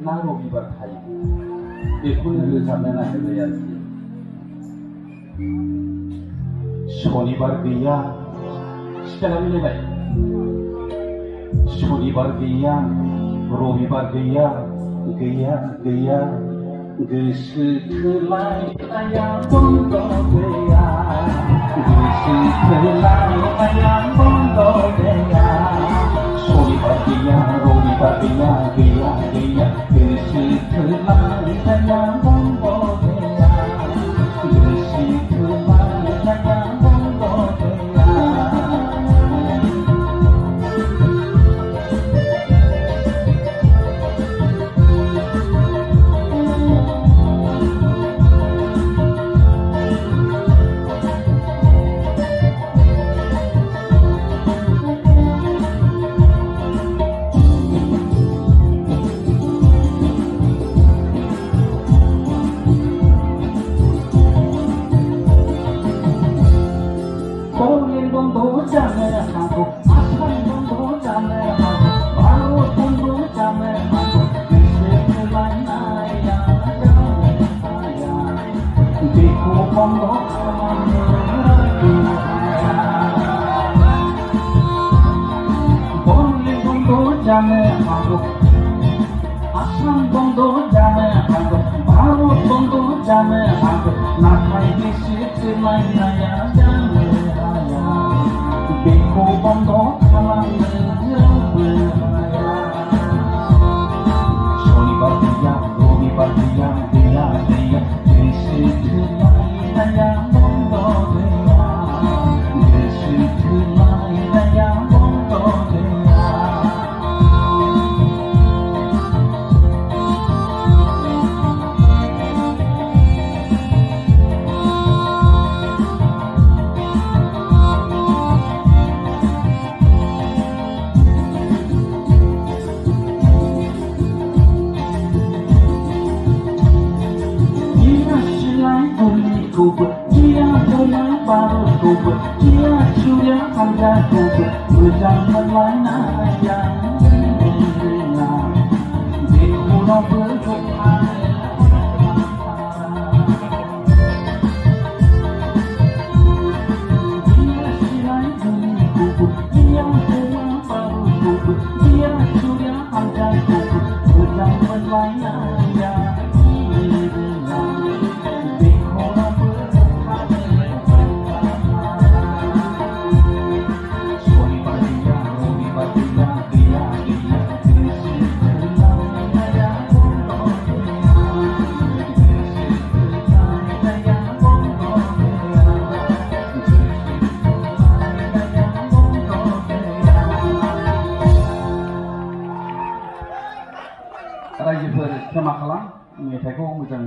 ना रबिबार थायो बेखौनो रोजाबनो नागिरबाय आरोखि। शनिबार गैया स्टाइला मिलायबाय। शनिबार गैया रबिबार गैया गैया गैया गोसो थोलायनाया बन्द गैया गोसो थोलायनाया बन्द गैया। शनिबार गैया रबिबार गैया गैया गैया गोसो थोलायनाया बन्द गैया गोसो थोलायनाया बन्द गैया। आसाम बन्द जानो हागौ भारत बन्द जानो हागौ नाथाय गोसो थोलायनाया जानो हाया बेखौ बन्द खालामनो रावबो हाया। शनिबार गैया रबिबार गैया गैया गैया गोसो थोलायनाया बन्द गैया गोसो थोलायनाया बन्द गैया। Dia punya baru kubur, dia sudah ada kubur, berjalan lain yang benar. Di pulau bergerak, dia silai bumi kubur, dia punya baru kubur, dia sudah ada kubur, berjalan lain yang benar. रायजोफोर क्षमा खालाम मेथाइखौ मोजां